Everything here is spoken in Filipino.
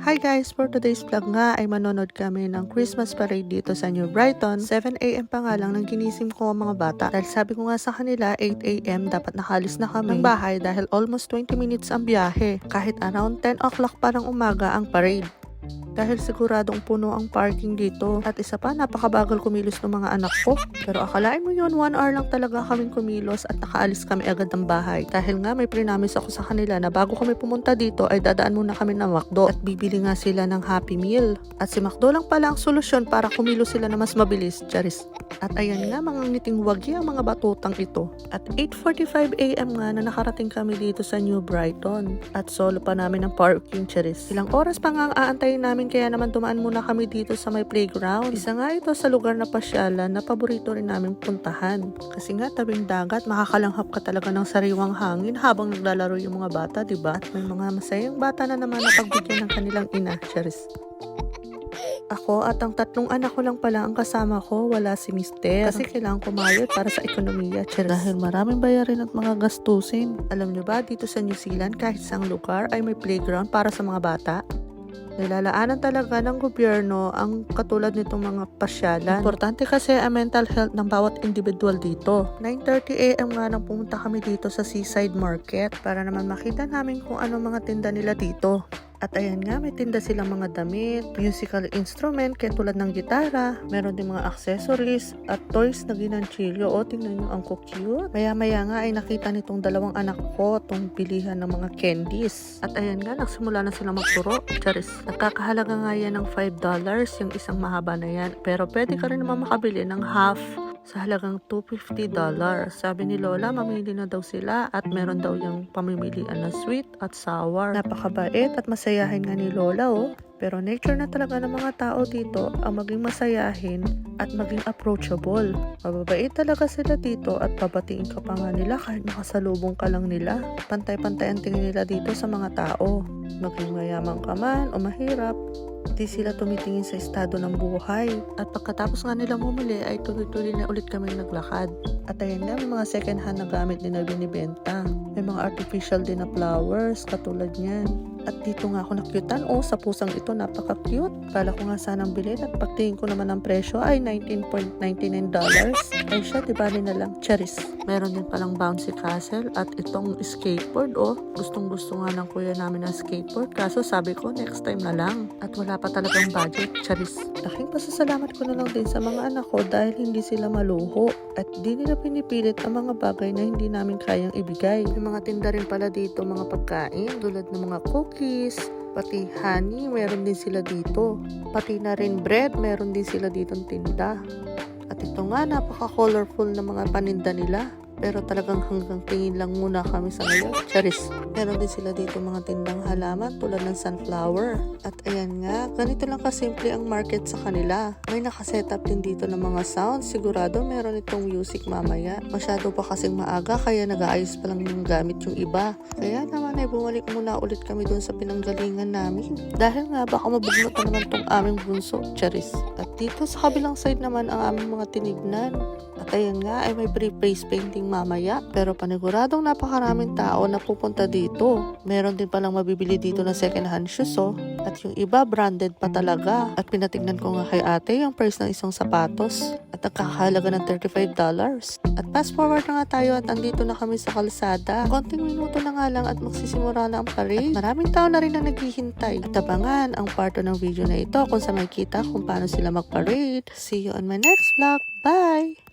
Hi guys! For today's vlog nga ay manonood kami ng Christmas parade dito sa New Brighton. 7 AM pa nga lang nang ginising ko ang mga bata. Dahil sabi ko nga sa kanila 8 AM dapat nakalis na kami ng bahay dahil almost 20 minutes ang biyahe. Kahit around 10 o'clock pa ng umaga ang parade. Dahil siguradong puno ang parking dito. At isa pa, napakabagal kumilos ng mga anak ko. Pero akalain mo yun, 1 hour lang talaga kaming kumilos at nakaalis kami agad ng bahay. Dahil nga may prinamis ako sa kanila na bago kami pumunta dito ay dadaan muna kami ng McDo. At bibili nga sila ng Happy Meal. At si McDo lang pala ang solusyon para kumilos sila na mas mabilis. Charis. At ayan nga, mga ngiting wagi ang mga batutang ito. At 8:45 AM nga na nakarating kami dito sa New Brighton. At solo pa namin ang parking, charis. Ilang oras pa nga ang aantayin namin kaya naman dumaan muna kami dito sa may playground. Isa nga ito sa lugar na pasyalan na paborito rin namin puntahan. Kasi nga tabing dagat, makakalanghap ka talaga ng sariwang hangin habang naglalaro yung mga bata, diba? At may mga masayang bata na naman na pagbigyan ng kanilang ina, charis. Ako at ang 3 anak ko lang pala ang kasama ko, wala si Mister. Kasi kailangan kumayod para sa ekonomiya, charis. Dahil maraming bayarin at mga gastusin. Alam nyo ba, dito sa New Zealand, kahit isang lugar ay may playground para sa mga bata. Nilalaanan talaga ng gobyerno ang katulad nitong mga pasyalan. Importante kasi ang mental health ng bawat individual dito. 9:30 AM nga nang pumunta kami dito sa Seaside Market para naman makita namin kung ano mga tinda nila dito. At ayan nga, may tinda silang mga damit, musical instrument, kaya tulad ng gitara, meron din mga accessories, at toys na ginanchilyo. O, tingnan nyo, ang cute. Maya-maya nga ay nakita nitong 2 anak ko, itong bilihan ng mga candies. At ayan nga, nagsimula na silang magturo. Charis. Nagkakahalaga nga yan ng $5, yung isang mahaba na yan. Pero pwede ka rin naman makabili ng half sa halagang $250. Sabi ni Lola, mamili na daw sila at meron daw yung pamimilian na sweet at sour. Napakabait at masayahin nga ni Lola, oh. Pero nature na talaga ng mga tao dito ang maging masayahin at maging approachable. Mababait talaga sila dito at babatiin ka pa nga nila kahit nakasalubong ka lang nila. Pantay-pantay ang tingin nila dito sa mga tao. Maging mayaman ka man o mahirap, di sila tumitingin sa estado ng buhay. At pagkatapos nga nila bumili ay tuloy-tuloy na ulit kami naglakad. At ayan nga, may mga second hand na gamit din na binibenta. May mga artificial din na flowers katulad niyan. At dito nga ako nakyutan. Oh, sa pusang ito napaka-cute. Kala ko nga sanang bilhin at pagtingin ko naman ang presyo ay $19.99. Ay siya, di bali na lang. Charis. Meron din palang bouncy castle at itong skateboard. Oh, gustong-gusto nga ng kuya namin ang skateboard. Kaso sabi ko next time na lang. At wala pa talagang budget. Charis. Laking pasasalamat ko na lang din sa mga anak ko dahil hindi sila maluho. At di nila pinipilit ang mga bagay na hindi namin kayang ibigay. May mga tinda rin pala dito, mga pagkain. Tulad ng mga cookies, pati honey, meron din sila dito. Pati na rin bread, meron din sila ditong tinda. At ito nga, napaka-colorful na mga paninda nila. Pero talagang hanggang tingin lang muna kami sa ngayon. Charis. Meron din sila dito mga tindang halaman tulad ng sunflower. At ayan nga, ganito lang kasimple ang market sa kanila. May nakasetup din dito ng mga sounds. Sigurado meron itong music mamaya. Masyado pa kasing maaga kaya nag-aayos pa lang yung gamit yung iba. Kaya naman ay bumalik muna ulit kami dun sa pinanggalingan namin. Dahil nga baka mabugnot na naman tong aming bunso. Charis. At dito sa kabilang side naman ang aming mga tinignan. At ayan nga ay may pre-face painting mamaya. Pero paniguradong napakaraming tao na pupunta dito. Meron din palang mabibili dito na second hand shoes, oh. At yung iba branded pa talaga. At pinatignan ko nga kay ate yung price ng isang sapatos. At nagkakahalaga ng $35. At fast forward na nga tayo at andito na kami sa kalsada. Konting minuto na nga lang at magsisimula na ang parade. At maraming tao na rin na naghihintay. At abangan ang part ng video na ito kung sa makikita kung paano sila mag-parade. See you on my next vlog. Bye!